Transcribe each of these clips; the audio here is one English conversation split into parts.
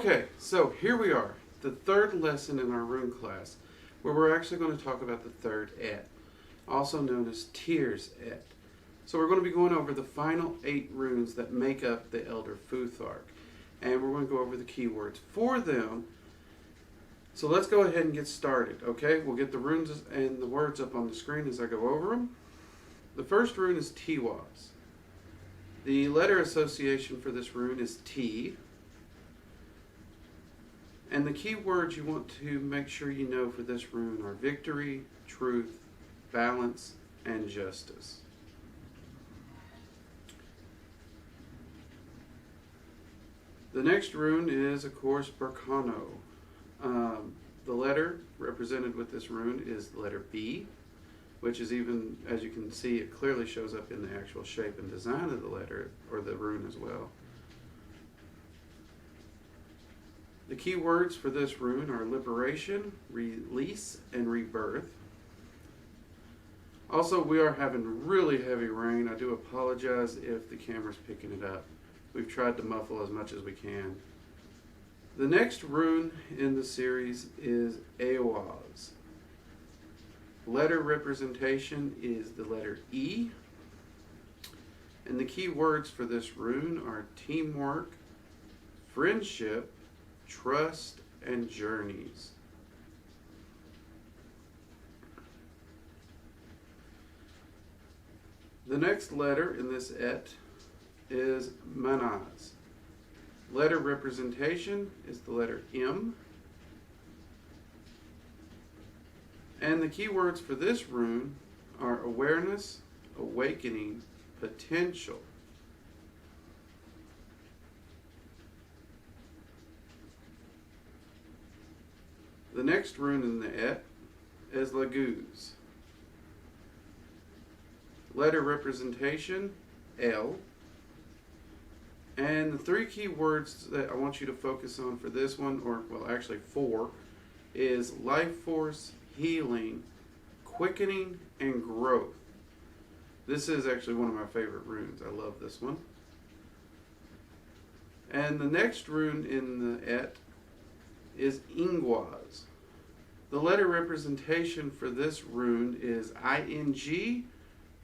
Okay, so here we are, the third lesson in our rune class, where we're actually going to talk about the third Aett, also known as Tyr's Aett. So we're going to be going over the final 8 runes that make up the Elder FUTHARK, and we're going to go over the keywords for them. So let's go ahead and get started, okay? We'll get the runes and the words up on the screen as I go over them. The first rune is Tiwaz. The letter association for this rune is T. And the key words you want to make sure you know for this rune are victory, truth, balance, and justice. The next rune is, of course, Berkano. The letter represented with this rune is the letter B, which is even, as you can see, it clearly shows up in the actual shape and design of the letter, or the rune as well. The key words for this rune are liberation, release, and rebirth. Also, we are having really heavy rain. I do apologize if the camera's picking it up. We've tried to muffle as much as we can. The next rune in the series is Aett. Letter representation is the letter E. And the key words for this rune are teamwork, friendship, trust, and journeys. The next letter in this Aett is Manaz. Letter representation is the letter M. And the key words for this rune are awareness, awakening, potential. The next rune in the Aett is Laguz. Letter representation, L. And the 3 key words that I want you to focus on for this one, or well actually 4, is life force, healing, quickening, and growth. This is actually one of my favorite runes. I love this one. And the next rune in the Aett is Ingwaz. The letter representation for this rune is ING,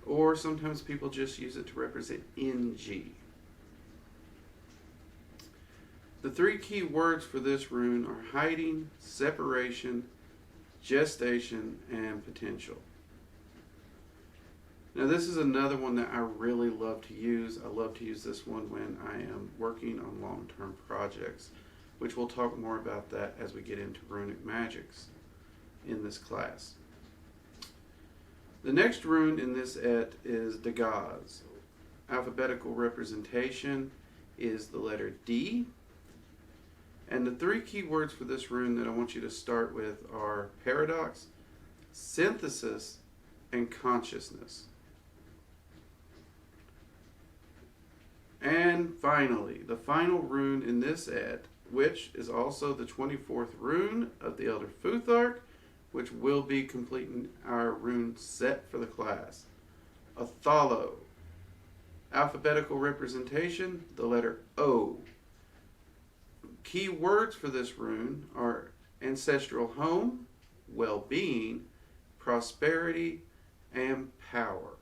or sometimes people just use it to represent NG. The 3 key words for this rune are hiding, separation, gestation, and potential. Now this is another one that I really love to use. I love to use this one when I am working on long-term projects, which we'll talk more about that as we get into runic magics in this class. The next rune in this Aett is Dagaz. Alphabetical representation is the letter D. And the 3 key words for this rune that I want you to start with are paradox, synthesis, and consciousness. And finally, the final rune in this Aett, which is also the 24th rune of the Elder FUTHARK, which will be completing our rune set for the class. Athalo. Alphabetical representation, the letter O. Key words for this rune are ancestral home, well-being, prosperity, and power.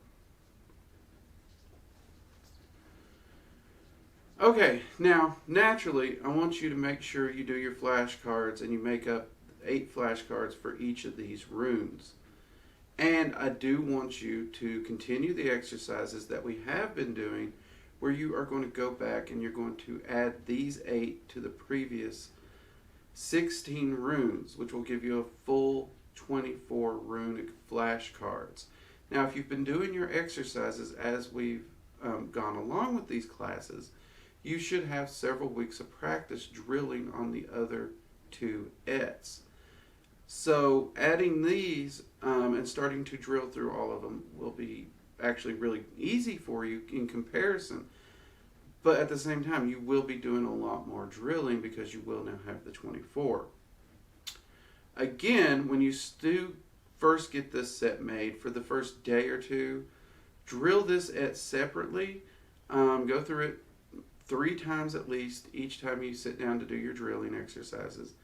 Okay, now naturally I want you to make sure you do your flashcards and you make up 8 flashcards for each of these runes. And I do want you to continue the exercises that we have been doing, where you are going to go back and you're going to add these 8 to the previous 16 runes, which will give you a full 24 runic flashcards. Now, if you've been doing your exercises as we've gone along with these classes, you should have several weeks of practice drilling on the other 2 Aetts. So adding these and starting to drill through all of them will be actually really easy for you in comparison. But at the same time, you will be doing a lot more drilling because you will now have the 24. Again, when you first get this set made, for the first day or 2, drill this Aett separately. Go through it 3 times at least each time you sit down to do your drilling exercises.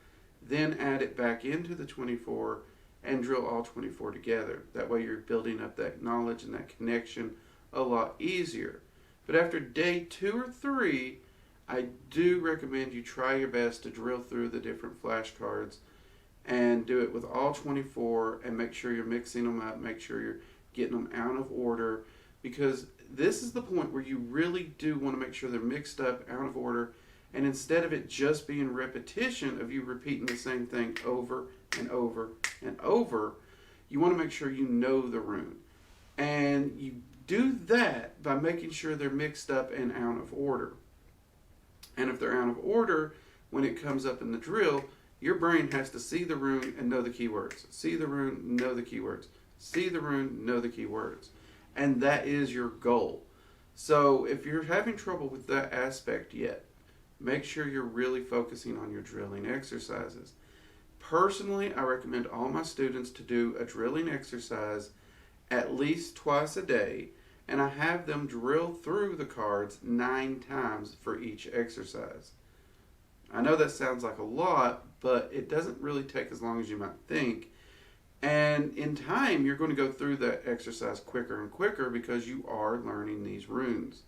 Then add it back into the 24 and drill all 24 together. That way you're building up that knowledge and that connection a lot easier. But after day 2 or 3, I do recommend you try your best to drill through the different flashcards and do it with all 24 and make sure you're mixing them up, make sure you're getting them out of order, because this is the point where you really do want to make sure they're mixed up, out of order, and instead of it just being repetition of you repeating the same thing over and over and over, you want to make sure you know the rune. And you do that by making sure they're mixed up and out of order. And if they're out of order, when it comes up in the drill, your brain has to see the rune and know the keywords. See the rune, know the keywords. See the rune, know the keywords. And that is your goal. So if you're having trouble with that aspect yet, make sure you're really focusing on your drilling exercises. Personally, I recommend all my students to do a drilling exercise at least twice a day, and I have them drill through the cards 9 times for each exercise. I know that sounds like a lot, but it doesn't really take as long as you might think. And in time, you're going to go through that exercise quicker and quicker because you are learning these runes.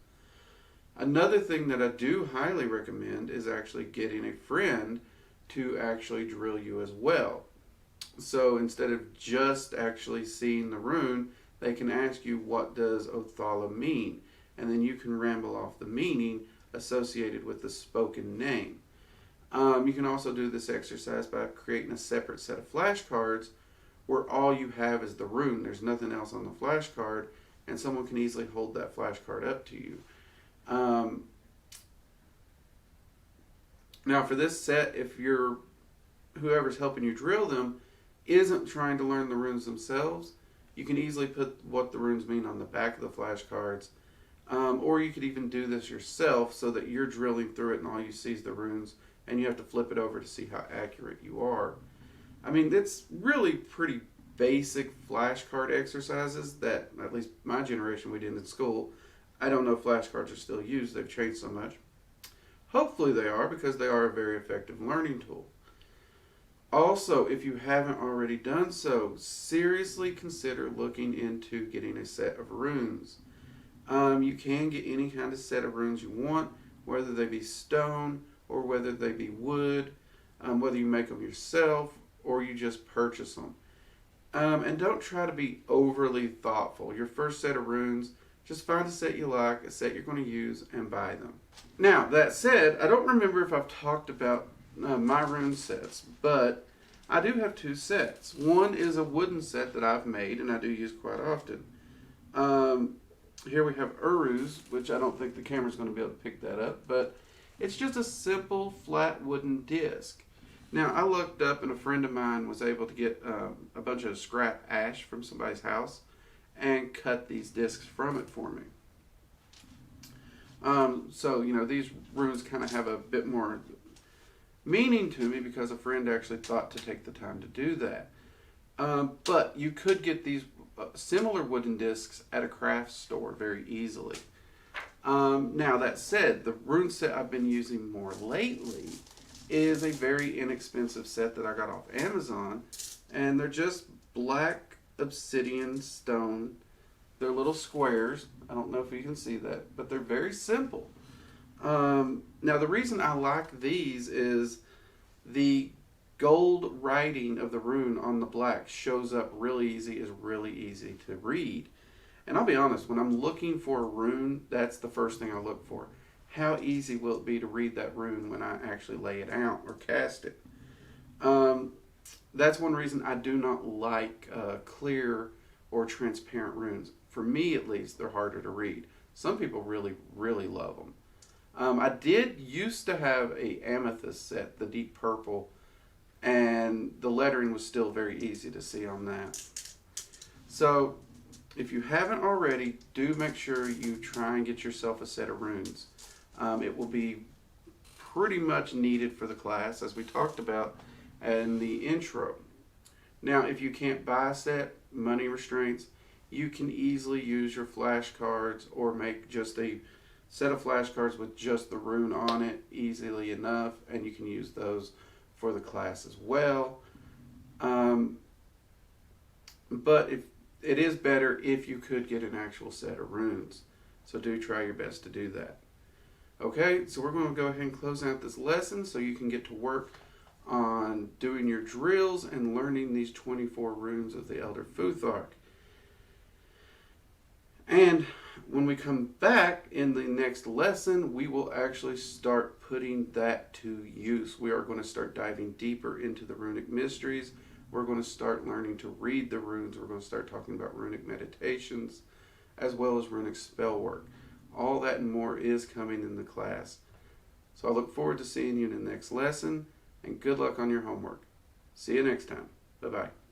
Another thing that I do highly recommend is actually getting a friend to actually drill you as well. So instead of just actually seeing the rune, they can ask you, what does Othala mean? And then you can ramble off the meaning associated with the spoken name. You can also do this exercise by creating a separate set of flashcards where all you have is the rune. There's nothing else on the flashcard, and someone can easily hold that flashcard up to you. Now for this set, if whoever's helping you drill them isn't trying to learn the runes themselves, you can easily put what the runes mean on the back of the flashcards, or you could even do this yourself so that you're drilling through it and all you see is the runes, and you have to flip it over to see how accurate you are. I mean, it's really pretty basic flashcard exercises that, at least my generation, we did in school. I don't know if flashcards are still used. They've changed so much. Hopefully they are, because they are a very effective learning tool. Also, if you haven't already done so, seriously consider looking into getting a set of runes. You can get any kind of set of runes you want, whether they be stone or whether they be wood, whether you make them yourself or you just purchase them. And don't try to be overly thoughtful. Your first set of runes, just find a set you like, a set you're going to use, and buy them. Now, that said, I don't remember if I've talked about my rune sets, but I do have 2 sets. One is a wooden set that I've made and I do use quite often. Here we have Uruz, which I don't think the camera's going to be able to pick that up, but it's just a simple flat wooden disc. Now, I looked up and a friend of mine was able to get a bunch of scrap ash from somebody's house and cut these discs from it for me. So, you know, these runes kind of have a bit more meaning to me because a friend actually thought to take the time to do that. But you could get these similar wooden discs at a craft store very easily. Now, that said, the rune set I've been using more lately is a very inexpensive set that I got off Amazon, and they're just black obsidian stone. They're little squares. I don't know if you can see that, but they're very simple. Now, the reason I like these is the gold writing of the rune on the black shows up really easy, is really easy to read. And I'll be honest, when I'm looking for a rune, that's the first thing I look for. How easy will it be to read that rune when I actually lay it out or cast it? That's one reason I do not like clear or transparent runes. For me, at least, they're harder to read. Some people really, really love them. I did used to have a amethyst set, the deep purple, and the lettering was still very easy to see on that. So, if you haven't already, do make sure you try and get yourself a set of runes. It will be pretty much needed for the class, as we talked about in the intro. Now, if you can't buy a set, money restraints, you can easily use your flashcards or make just a set of flashcards with just the rune on it easily enough, and you can use those for the class as well. But if it is better if you could get an actual set of runes. So do try your best to do that. Okay, so we're going to go ahead and close out this lesson so you can get to work on doing your drills and learning these 24 runes of the Elder FUTHARK. And when we come back in the next lesson, we will actually start putting that to use. We are going to start diving deeper into the runic mysteries. We're going to start learning to read the runes. We're going to start talking about runic meditations as well as runic spell work. All that and more is coming in the class. So I look forward to seeing you in the next lesson, and good luck on your homework. See you next time. Bye-bye.